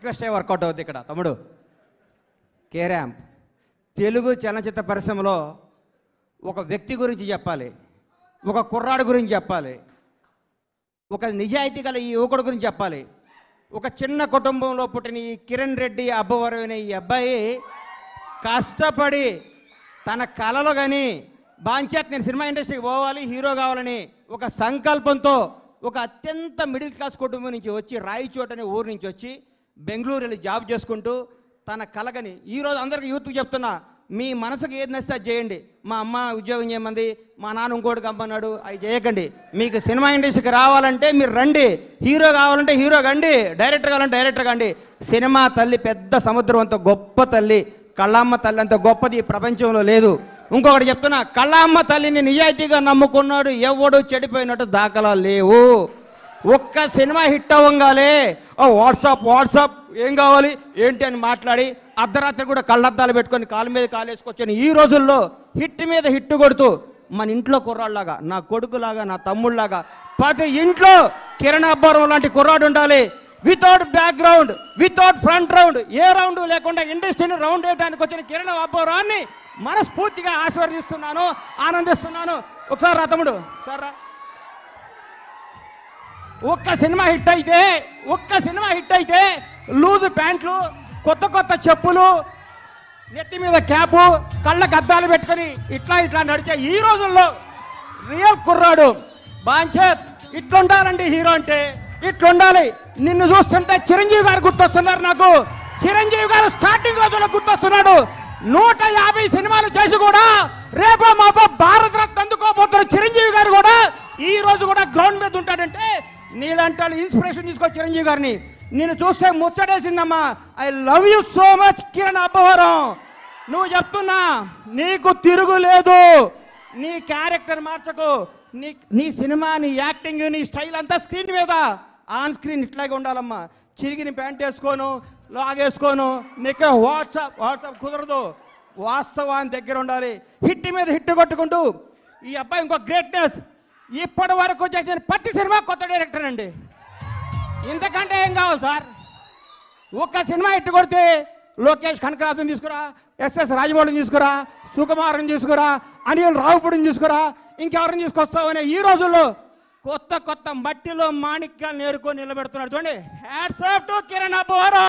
రిక్వెస్టే work out అవుద్ది ఇక్కడ తమ్ముడు. కే ర్యాంప్ తెలుగు చలనచిత్ర పరిశ్రమలో ఒక వ్యక్తి గురించి చెప్పాలి, ఒక కుర్రాడు గురించి చెప్పాలి, ఒక నిజాయితీ గల ఈ యువకుడు గురించి చెప్పాలి. ఒక చిన్న కుటుంబంలో పుట్టిన ఈ కిరణ్ రెడ్డి అబ్బవరం అనే ఈ అబ్బాయి కష్టపడి తన కళలు కానీ బాంచేత నేను సినిమా ఇండస్ట్రీకి పోవాలి, హీరో కావాలని ఒక సంకల్పంతో ఒక అత్యంత మిడిల్ క్లాస్ కుటుంబం నుంచి వచ్చి రాయచోట అనే ఊరు నుంచి వచ్చి బెంగళూరు వెళ్ళి జాబ్ చేసుకుంటూ తన కలగని ఈరోజు అందరికీ యూత్కి చెప్తున్నా, మీ మనసుకు ఏది నచ్చితే అది చేయండి. మా అమ్మ ఉద్యోగం చేయమంది, మా నాన్న ఇంకోటి కంపన్నాడు, అవి చేయకండి. మీకు సినిమా ఇండస్ట్రీకి రావాలంటే మీరు రండి, హీరో కావాలంటే హీరో కండి, డైరెక్టర్ కావాలంటే డైరెక్టర్ కండి. సినిమా తల్లి పెద్ద సముద్రం అంత గొప్ప తల్లి, కళ్ళమ్మ తల్లి అంత గొప్పది ఈ ప్రపంచంలో లేదు. ఇంకొకటి చెప్తున్నా, కళ్ళమ్మ తల్లిని నిజాయితీగా నమ్ముకున్నాడు ఎవడు చెడిపోయినట్టు దాఖలాలు లేవు. ఒక్క సినిమా హిట్ అవ్వగానే వాట్సాప్ ఏం కావాలి ఏంటి అని మాట్లాడి అర్ధరాత్రి కూడా కళ్ళద్దాలు పెట్టుకొని కాలు మీద కాలేసుకొచ్చాను. ఈ రోజుల్లో హిట్ మీద హిట్ కొడుతూ మన ఇంట్లో కుర్రాళ్ళలాగా, నా కొడుకులాగా, నా తమ్ముళ్ళలాగా ప్రతి ఇంట్లో కిరణ్ అబ్బవరం లాంటి కుర్రాడు ఉండాలి. Without background, without front round, ఏ రౌండ్ లేకుండా ఇండస్ట్రీని రౌండ్ వేయడానికి వచ్చిన కిరణ్ అబ్బవరాన్ని మనస్ఫూర్తిగా ఆశీర్వదిస్తున్నాను, ఆనందిస్తున్నాను. ఒకసారి రా తమ్ముడు, ఒకసారి రా. ఒక్క సినిమా హిట్ అయితే లూజు ప్యాంట్లు, కొత్త చెప్పులు, నెత్తి మీద క్యాపు, కళ్ళకు అద్దాలు పెట్టుకొని ఇట్లా నడిచే ఈ రోజుల్లో రియల్ కుర్రాడు బాంచేత్ ఇట్లుండాలండి. హీరో అంటే ఇట్లుండాలి. నిన్ను చూస్తుంటే చిరంజీవి గారు గుర్తొస్తున్నారు నాకు. చిరంజీవి గారు స్టార్టింగ్ రోజుల్లో గుర్తొస్తున్నాడు. 150 సినిమాలు చేసి కూడా రేపో మాపో భారత రత్న అందుకోబోతున్న చిరంజీవి గారు కూడా ఈ రోజు కూడా గ్రౌండ్ మీద ఉంటాడంటే నీలాంటి వాళ్ళు ఇన్స్పిరేషన్ తీసుకో చిరంజీవి గారిని. నేను చూస్తే ముచ్చటేసిందమ్మా. I love you so much Kiran Abbavaram. నువ్వు చెప్తున్నా, నీకు తిరుగులేదు. నీ క్యారెక్టర్ మార్చకు. నీ సినిమా, నీ యాక్టింగ్, నీ స్టైల్ అంతా స్క్రీన్ మీద, ఆన్ స్క్రీన్ ఇట్లాగే ఉండాలమ్మా. చిరిగిన ప్యాంట్ వేసుకోను, లాగేసుకోను, నీకు వాట్సాప్ కుదరదు. వాస్తవాన్ని దగ్గర ఉండాలి. హిట్ మీద హిట్ కొట్టుకుంటూ ఈ అబ్బాయి ఇంకో గ్రేట్నెస్, ఇప్పటి వరకు చేసిన ప్రతి సినిమా కొత్త డైరెక్టర్ అండి. ఇంతకంటే ఏం కావాలి సార్? ఒక్క సినిమా హిట్ కొడితే లోకేష్ కనకరాజుని తీసుకురా, ఎస్ఎస్ రాజమౌళిని తీసుకురా, సుకుమార్ని తీసుకురా, అనిల్ రావుపూడిని తీసుకురా, ఇంకెవరిని తీసుకొస్తావనే ఈ రోజుల్లో కొత్త మట్టిలో మాణిక్యాలు నేర్కొని నిలబెడుతున్నాడు. చూడండి, hats off to Kiran Abbavaram.